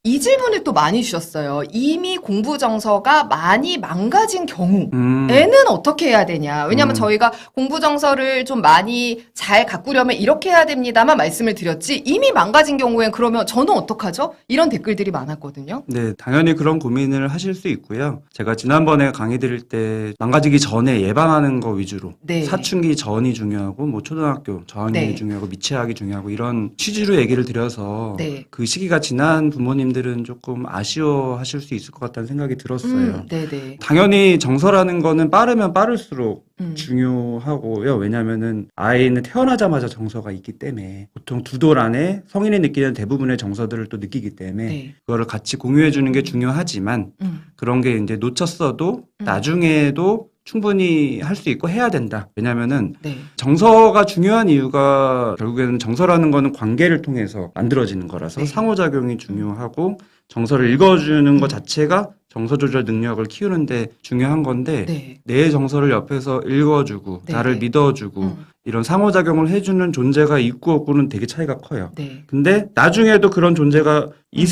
이 질문을 또 많이 주셨어요. 이미 공부 정서가 많이 망가진 경우, 애는 어떻게 해야 되냐. 왜냐하면 저희가 공부 정서를 좀 많이 잘 가꾸려면 이렇게 해야 됩니다만 말씀을 드렸지, 이미 망가진 경우엔 그러면 저는 어떡하죠? 이런 댓글들이 많았거든요. 네, 당연히 그런 고민을 하실 수 있고요. 제가 지난번에 강의 드릴 때 망가지기 전에 예방하는 거 위주로 네. 사춘기 전이 중요하고 뭐 초등학교 저학년이 네. 중요하고 미취학이 중요하고 이런 취지로 얘기를 드려서 네. 그 시기가 지난 부모님들은 조금 아쉬워하실 수 있을 것 같다는 생각이 들었어요. 네네. 당연히 정서라는 거는 빠르면 빠를수록 음. 중요하고요. 왜냐면은 아이는 태어나자마자 정서가 있기 때문에 보통 2돌 안에 성인이 느끼는 대부분의 정서들을 또 느끼기 때문에 네. 그거를 같이 공유해 주는 게 중요하지만 그런 게 이제 놓쳤어도 나중에도 충분히 할 수 있고 해야 된다. 왜냐면은 네. 정서가 중요한 이유가 결국에는 정서라는 거는 관계를 통해서 만들어지는 거라서 네. 상호작용이 중요하고 정서를 읽어주는 것 자체가 정서 조절 능력을 키우는데 중요한 건데 네. 내 정서를 옆에서 읽어주고 네. 나를 믿어주고 이런 상호작용을 해주는 존재가 있고 없고는 되게 차이가 커요. 네. 근데 나중에도 그런 존재가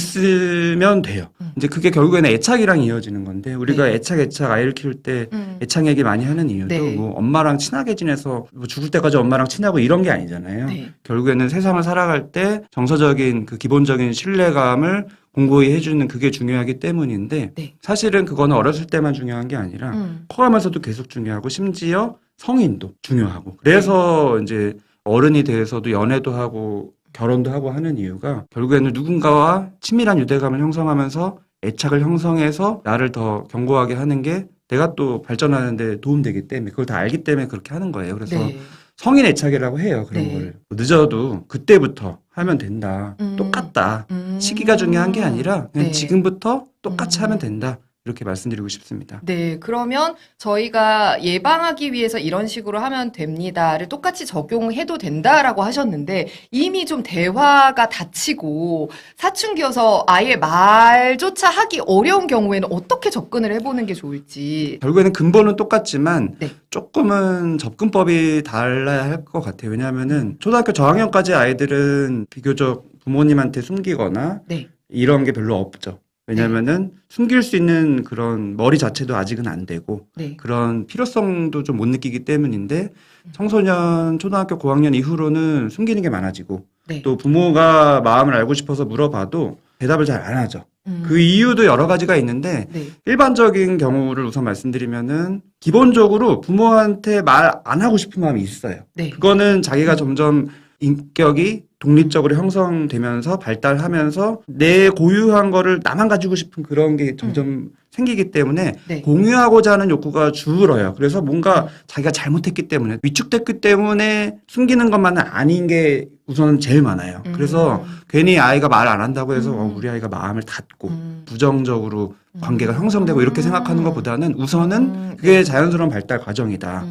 있으면 돼요. 이제 그게 결국에는 애착이랑 이어지는 건데 우리가 네. 애착 아이를 키울 때 애착 얘기 많이 하는 이유도 네. 뭐 엄마랑 친하게 지내서 뭐 죽을 때까지 엄마랑 친하고 이런 게 아니잖아요. 네. 결국에는 세상을 살아갈 때 정서적인 그 기본적인 신뢰감을 공고히 해주는 그게 중요하기 때문인데 네. 사실은 그거는 어렸을 때만 중요한 게 아니라 커가면서도 계속 중요하고 심지어 성인도 중요하고 그래서 이제 어른이 돼서도 연애도 하고 결혼도 하고 하는 이유가 결국에는 누군가와 친밀한 유대감을 형성하면서 애착을 형성해서 나를 더 견고하게 하는 게 내가 또 발전하는 데 도움되기 때문에 그걸 다 알기 때문에 그렇게 하는 거예요. 그래서 네. 성인 애착이라고 해요. 그런 네. 거를. 늦어도 그때부터 하면 된다. 똑같다. 시기가 중요한 게 아니라 그냥 네. 지금부터 똑같이 하면 된다. 이렇게 말씀드리고 싶습니다. 네, 그러면 저희가 예방하기 위해서 이런 식으로 하면 됩니다를 똑같이 적용해도 된다라고 하셨는데 이미 좀 대화가 닫히고 사춘기여서 아예 말조차 하기 어려운 경우에는 어떻게 접근을 해보는 게 좋을지. 결국에는 근본은 똑같지만 네. 조금은 접근법이 달라야 할 것 같아요. 왜냐하면은 초등학교 저학년까지 아이들은 비교적 부모님한테 숨기거나 네. 이런 게 별로 없죠. 왜냐면은 숨길 수 있는 그런 머리 자체도 아직은 안 되고 네. 그런 필요성도 좀 못 느끼기 때문인데 청소년 초등학교 고학년 이후로는 숨기는 게 많아지고 네. 또 부모가 마음을 알고 싶어서 물어봐도 대답을 잘 안 하죠. 그 이유도 여러 가지가 있는데 네. 일반적인 경우를 우선 말씀드리면은 기본적으로 부모한테 말 안 하고 싶은 마음이 있어요. 네. 그거는 자기가 점점 인격이 독립적으로 형성되면서 발달하면서 내 고유한 거를 나만 가지고 싶은 그런 게 점점 생기기 때문에 네. 공유하고자 하는 욕구가 줄어요. 그래서 뭔가 자기가 잘못했기 때문에 위축됐기 때문에 숨기는 것만은 아닌 게 우선 제일 많아요. 그래서 괜히 아이가 말 안 한다고 해서 우리 아이가 마음을 닫고 부정적으로 관계가 형성되고 이렇게 생각하는 것보다는 우선은 그게 자연스러운 발달 과정이다.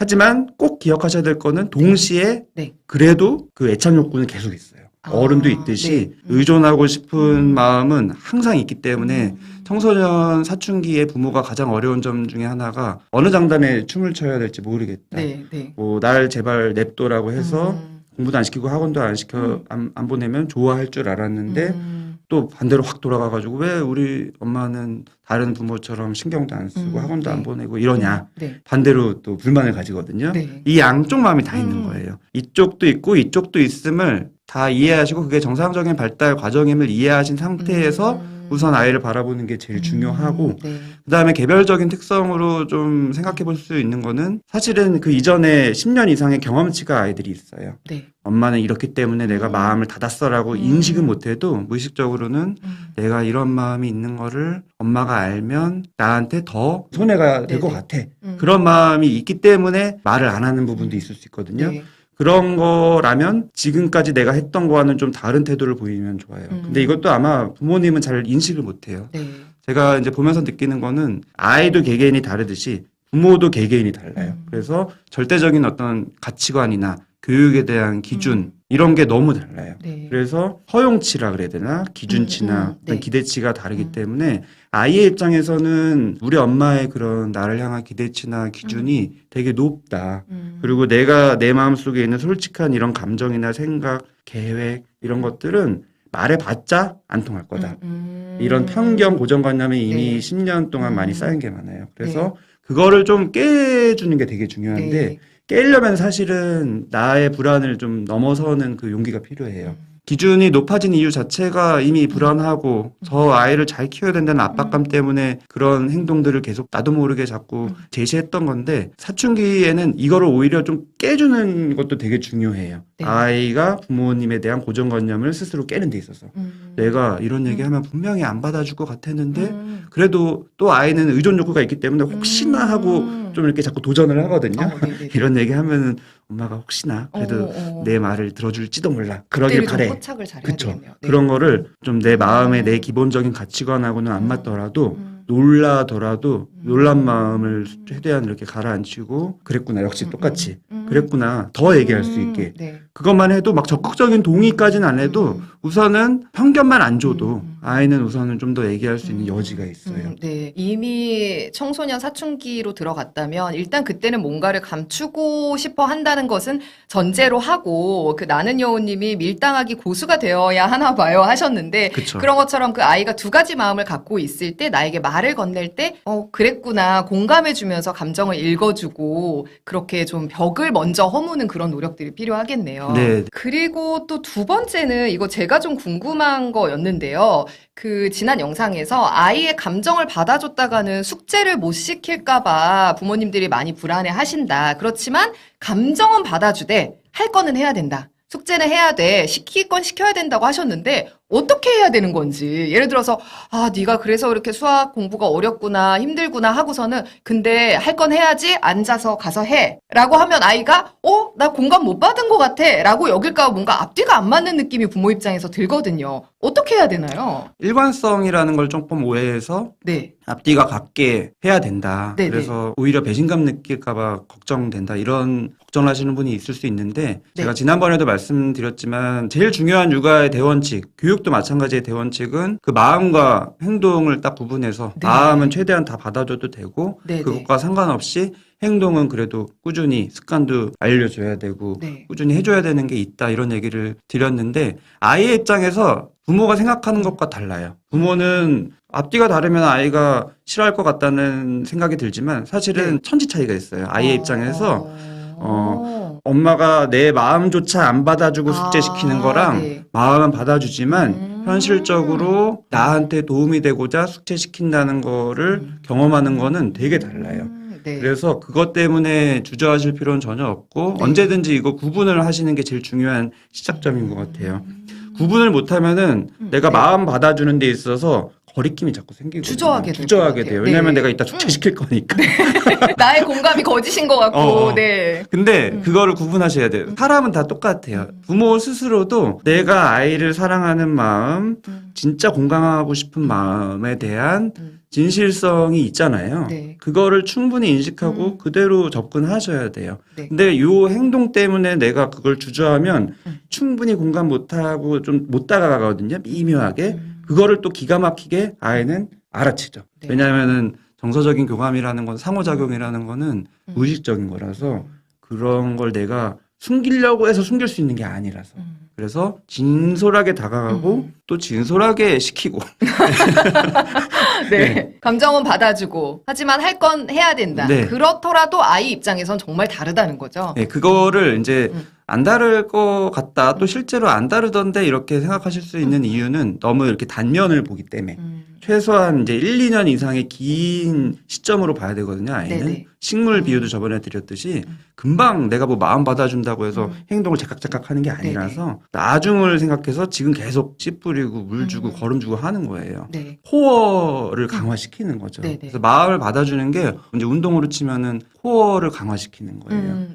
하지만 꼭 기억하셔야 될 거는 동시에 네. 그래도 그 애착 욕구는 계속 있어요. 어른도 있듯이 의존하고 싶은 마음은 항상 있기 때문에 청소년 사춘기에 부모가 가장 어려운 점 중에 하나가 어느 장단에 춤을 춰야 될지 모르겠다. 네. 네. 뭐 날 제발 냅둬라고 해서 공부도 안 시키고 학원도 안 시켜 안 보내면 좋아할 줄 알았는데 또 반대로 확 돌아가가지고 왜 우리 엄마는 다른 부모처럼 신경도 안 쓰고 학원도 안 보내고 이러냐. 네. 반대로 또 불만을 가지거든요. 네. 이 양쪽 마음이 다 있는 거예요. 이쪽도 있고 이쪽도 있음을 다 이해하시고 그게 정상적인 발달 과정임을 이해하신 상태에서 우선 아이를 바라보는 게 제일 중요하고 네. 그다음에 개별적인 특성으로 좀 생각해 볼 수 있는 거는 사실은 그 이전에 10년 이상의 경험치가 아이들이 있어요. 네. 엄마는 이렇기 때문에 내가 마음을 닫았어라고 인식은 못해도 무의식적으로는 내가 이런 마음이 있는 거를 엄마가 알면 나한테 더 손해가 될 것 네네. 같아. 그런 마음이 있기 때문에 말을 안 하는 부분도 있을 수 있거든요. 네. 그런 거라면 지금까지 내가 했던 거와는 좀 다른 태도를 보이면 좋아요. 근데 이것도 아마 부모님은 잘 인식을 못해요. 네. 제가 이제 보면서 느끼는 거는 아이도 개개인이 다르듯이 부모도 개개인이 달라요. 그래서 절대적인 어떤 가치관이나 교육에 대한 기준 이런 게 너무 달라요. 네. 그래서 허용치라 그래야 되나 기준치나 네. 어떤 기대치가 다르기 때문에 아이의 입장에서는 우리 엄마의 그런 나를 향한 기대치나 기준이 되게 높다. 그리고 내가 내 마음속에 있는 솔직한 이런 감정이나 생각, 계획 이런 것들은 말해봤자 안 통할 거다. 이런 편견 고정관념이 이미 네. 10년 동안 많이 쌓인 게 많아요. 그래서 그거를 좀 깨주는 게 되게 중요한데 네. 깨려면 사실은 나의 불안을 좀 넘어서는 그 용기가 필요해요. 기준이 높아진 이유 자체가 이미 불안하고 저 아이를 잘 키워야 된다는 압박감 때문에 그런 행동들을 계속 나도 모르게 자꾸 제시했던 건데 사춘기에는 이거를 오히려 좀 깨주는 것도 되게 중요해요. 네. 아이가 부모님에 대한 고정관념을 스스로 깨는 데 있어서 내가 이런 얘기하면 분명히 안 받아줄 것 같았는데 그래도 또 아이는 의존 욕구가 있기 때문에 혹시나 하고 좀 이렇게 자꾸 도전을 하거든요. 네네네. 이런 얘기 하면은 엄마가 혹시나 그래도 내 말을 들어줄지도 몰라. 그러길 그때를 좀 바래. 포착을 잘해야 그쵸. 되겠네요. 네. 그런 거를 좀 내 마음에 내 기본적인 가치관하고는 안 맞더라도 놀라더라도 놀란 마음을 최대한 이렇게 가라앉히고 그랬구나. 역시 똑같이. 그랬구나. 더 얘기할 수 있게. 네. 그것만 해도 막 적극적인 동의까지는 안 해도 우선은 편견만 안 줘도 아이는 우선은 좀 더 얘기할 수 있는 여지가 있어요. 네. 이미 청소년 사춘기로 들어갔다면 일단 그때는 뭔가를 감추고 싶어 한다는 것은 전제로 하고 그 나는 여우님이 밀당하기 고수가 되어야 하나 봐요 하셨는데 그쵸. 그런 것처럼 그 아이가 두 가지 마음을 갖고 있을 때 나에게 말을 건넬 때 그랬구나 공감해주면서 감정을 읽어주고 그렇게 좀 벽을 먼저 허무는 그런 노력들이 필요하겠네요. 네. 그리고 또 두 번째는 이거 제가 좀 궁금한 거였는데요. 그 지난 영상에서 아이의 감정을 받아줬다가는 숙제를 못 시킬까봐 부모님들이 많이 불안해 하신다. 그렇지만 감정은 받아주되 할 거는 해야 된다. 숙제는 해야 돼. 시킬 건 시켜야 된다고 하셨는데 어떻게 해야 되는 건지. 예를 들어서 네가 그래서 이렇게 수학 공부가 어렵구나 힘들구나 하고서는 근데 할 건 해야지 앉아서 가서 해 라고 하면 아이가 나 공감 못 받은 것 같아 라고 여길까 뭔가 앞뒤가 안 맞는 느낌이 부모 입장에서 들거든요. 어떻게 해야 되나요? 일관성이라는 걸 조금 오해해서 네. 앞뒤가 같게 해야 된다. 네네. 그래서 오히려 배신감 느낄까봐 걱정된다. 이런 걱정을 하시는 분이 있을 수 있는데 제가 지난번에도 말씀드렸지만 제일 중요한 육아의 대원칙, 교육도 마찬가지의 대원칙은 그 마음과 행동을 딱 구분해서 네. 마음은 최대한 다 받아줘도 되고 네네. 그것과 상관없이 행동은 그래도 꾸준히 습관도 알려줘야 되고 네. 꾸준히 해줘야 되는 게 있다 이런 얘기를 드렸는데 아이의 입장에서 부모가 생각하는 것과 달라요. 부모는 앞뒤가 다르면 아이가 싫어할 것 같다는 생각이 들지만 사실은 천지 차이가 있어요. 아이의 입장에서 엄마가 내 마음조차 안 받아주고 숙제시키는 거랑 네. 마음은 받아주지만 현실적으로 나한테 도움이 되고자 숙제시킨다는 거를 경험하는 거는 되게 달라요. 네. 그래서 그것 때문에 주저하실 필요는 전혀 없고 네. 언제든지 이거 구분을 하시는 게 제일 중요한 시작점인 것 같아요. 구분을 못하면 내가 네. 마음 받아주는 데 있어서 거리낌이 자꾸 생기고 주저하게 될 주저하게 것 돼요. 같아요. 왜냐하면 네. 내가 이따 숙제시킬 거니까. 나의 공감이 거짓인 것 같고, 네. 근데 그거를 구분하셔야 돼요. 사람은 다 똑같아요. 부모 스스로도 내가 아이를 사랑하는 마음, 진짜 공감하고 싶은 마음에 대한 진실성이 있잖아요. 네. 그거를 충분히 인식하고 그대로 접근하셔야 돼요. 네. 근데 요 행동 때문에 내가 그걸 주저하면 충분히 공감 못하고 좀 못 다가가거든요. 미묘하게. 그거를 또 기가 막히게 아이는 알아채죠. 네. 왜냐하면은 정서적인 교감이라는 건 상호작용이라는 거는 무의식적인 거라서 그런 걸 내가 숨기려고 해서 숨길 수 있는 게 아니라서. 그래서 진솔하게 다가가고 또 진솔하게 시키고. 네. 감정은 받아주고, 하지만 할 건 해야 된다. 네. 그렇더라도 아이 입장에선 정말 다르다는 거죠. 네, 그거를 이제 안 다를 것 같다. 또 실제로 안 다르던데 이렇게 생각하실 수 있는 이유는 너무 이렇게 단면을 보기 때문에. 최소한 이제 1, 2년 이상의 긴 시점으로 봐야 되거든요, 아이는. 네네. 식물 비유도 저번에 드렸듯이 금방 내가 뭐 마음 받아준다고 해서 행동을 제깍제깍 하는 게 아니라서 나중을 생각해서 지금 계속 씨 뿌리고 물 주고 거름 주고 하는 거예요. 네. 코어를 강화시키는 거죠. 네네. 그래서 마음을 받아주는 게 이제 운동으로 치면은 코어를 강화시키는 거예요.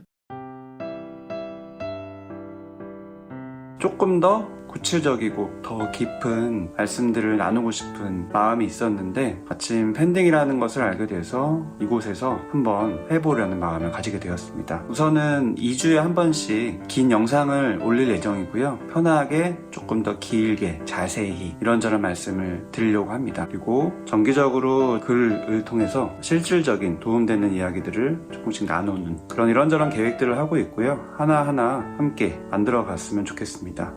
조금 더 구체적이고 더 깊은 말씀들을 나누고 싶은 마음이 있었는데 마침 팬딩이라는 것을 알게 돼서 이곳에서 한번 해보려는 마음을 가지게 되었습니다. 우선은 2주에 한 번씩 긴 영상을 올릴 예정이고요. 편하게 조금 더 길게 자세히 이런저런 말씀을 드리려고 합니다. 그리고 정기적으로 글을 통해서 실질적인 도움되는 이야기들을 조금씩 나누는 그런 이런저런 계획들을 하고 있고요. 하나하나 함께 만들어 갔으면 좋겠습니다.